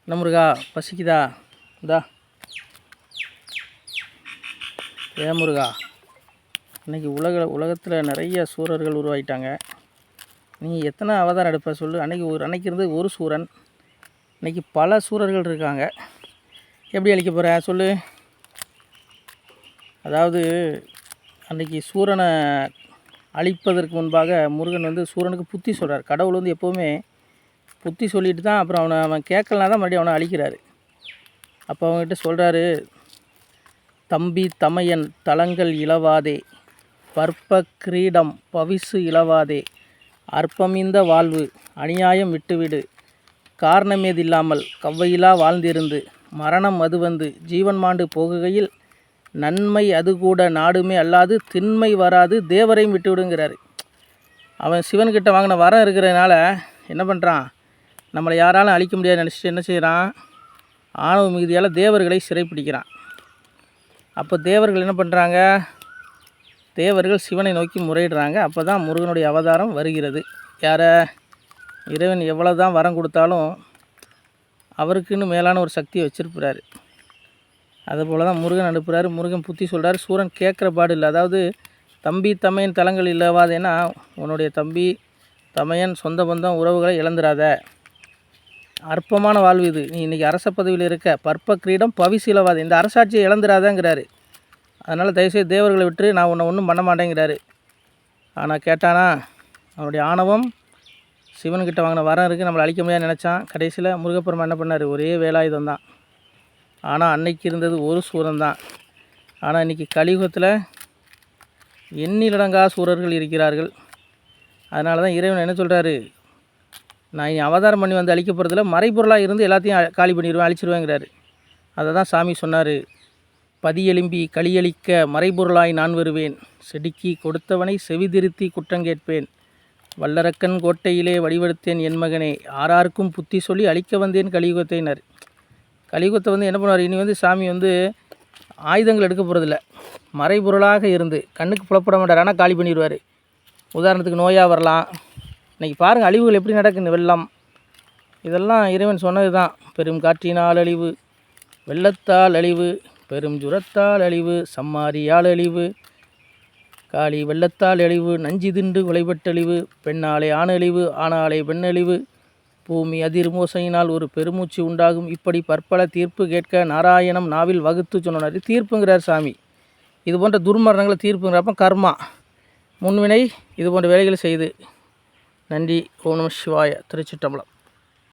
என்ன முருகா பசிக்குதா? இந்தா ஏன் முருகா, இன்றைக்கி உலகத்தில் நிறைய சூரர்கள் உருவாகிட்டாங்க. நீ எத்தனை அவதாரம் எடுப்ப சொல்லு? அன்னைக்கு இருந்தது ஒரு சூரன், இன்றைக்கி பல சூரர்கள் இருக்காங்க. எப்படி அழிக்க போகிற சொல்லு? அதாவது அன்றைக்கி சூரனை அழிப்பதற்கு முன்பாக முருகன் சூரனுக்கு புத்தி சொல்கிறார். கடவுள் எப்போவுமே புத்தி சொல்லிட்டு தான் அப்புறம் அவன் கேட்கலனா தான் மறுபடியும் அவனை அழிக்கிறாரு. அப்போ அவங்ககிட்ட சொல்கிறாரு, தம்பி தமையன் தலங்கள் இழவாதே, பற்ப கிரீடம் பவிசு இழவாதே, அற்பமிந்த வாழ்வு அநியாயம் விட்டுவிடு, காரணமேதில்லாமல் கவ்வையிலா வாழ்ந்திருந்து மரணம் அது ஜீவன் மாண்டு போகுகையில் நன்மை அது கூட நாடுமே அல்லாது திண்மை வராது தேவரையும் விட்டுவிடுங்கிறாரு. அவன் சிவன்கிட்ட வாங்கின வரம் இருக்கிறதுனால என்ன பண்ணுறான், நம்மளை யாராலும் அழிக்க முடியாது நினச்சிட்டு என்ன செய்கிறான், ஆணவ மிகுதியால் தேவர்களை சிறைப்பிடிக்கிறான். அப்போ தேவர்கள் என்ன பண்ணுறாங்க, தேவர்கள் சிவனை நோக்கி முறையிடுறாங்க. அப்போ தான் முருகனுடைய அவதாரம் வருகிறது. யாரை? இறைவன் எவ்வளோ தான் வரம் கொடுத்தாலும் அவருக்குன்னு மேலான ஒரு சக்தியை வச்சுருப்பார். அதுபோல் தான் முருகன் அனுப்புகிறாரு. முருகன் புத்தி சொல்கிறார். சூரன் கேட்குற பாடு இல்லை. அதாவது தம்பி தமையன் தலங்கள் இல்லவாதேன்னா, உன்னுடைய தம்பி தமையன் சொந்த பந்தம் உறவுகளை இழந்துடாத, அற்பமான வாழ்வு இது, நீ இன்றைக்கி அரச பதவியில் இருக்க, பற்ப கிரீடம் பவிசு இழவாது, இந்த அரசாட்சியை இழந்துடாதங்கிறாரு. அதனால் தயவுசெய்து தேவர்களை விட்டு நான் உன்னை ஒன்றும் பண்ண மாட்டேங்கிறாரு. ஆனால் கேட்டானா, அவனுடைய ஆணவம் சிவன்கிட்ட வாங்கின வரம் இருக்குது, நம்மளை அழிக்க முடியாதுன்னு நினச்சான். கடைசியில் முருகப்பெருமான் என்ன பண்ணார், ஒரே வேலாயுதம் தான். ஆனால் அன்னைக்கு இருந்தது ஒரு சூரன் தான். ஆனால் இன்றைக்கி கலியுகத்தில் எண்ணிலடங்கா சூரர்கள் இருக்கிறார்கள். அதனால தான் இறைவன் என்ன சொல்கிறாரு, நான் அவதாரம் பண்ணி அழிக்க போகிறதில்ல, மறைபொருளாக இருந்து எல்லாத்தையும் காலி பண்ணிடுவேன், அழிச்சிடுவேங்கிறாரு. அதை தான் சாமி சொன்னார், பதியெலும்பி களியளிக்க மறைபொருளாய் நான் வருவேன், செடுக்கி கொடுத்தவனை செவிதிருத்தி குற்றங்கேட்பேன், வல்லரக்கன் கோட்டையிலே வடிவெடுத்தேன் என் மகனே, ஆறாருக்கும் புத்தி சொல்லி அழிக்க வந்தேன் கலியுகத்தினர். கலியுகத்தை என்ன பண்ணுவார், இனி சாமி ஆயுதங்கள் எடுக்க போகிறதில்ல, மறைபொருளாக இருந்து கண்ணுக்கு புலப்பட மாட்டார், ஆனால் காலி பண்ணிடுவார். உதாரணத்துக்கு நோயாக வரலாம். இன்றைக்கி பாருங்கள் அழிவுகள் எப்படி நடக்குது, வெள்ளம், இதெல்லாம் இறைவன் சொன்னது தான். பெரும் காற்றினால் அழிவு, வெள்ளத்தால் அழிவு, பெரும் ஜுரத்தால் அழிவு, சம்மாரியால் அழிவு, காளி வெள்ளத்தால் அழிவு, நஞ்சு தின்று கொலைபட்டழிவு, பெண்ணாலே ஆணழிவு, ஆணாலே பெண்ணழிவு, பூமி அதிர்மோசையினால் ஒரு பெருமூச்சு உண்டாகும், இப்படி பற்பல தீர்ப்பு கேட்க நாராயணம் நாவில் வகுத்து சொன்னார். தீர்ப்புங்கிறார் சாமி. இது போன்ற துர்மரணங்களை தீர்ப்புங்கிறப்ப கர்மா முன்வினை இது போன்ற வேலைகளை செய்து. நன்றி. ஓம் நம சிவாய. திருச்சிற்றம்பலம்.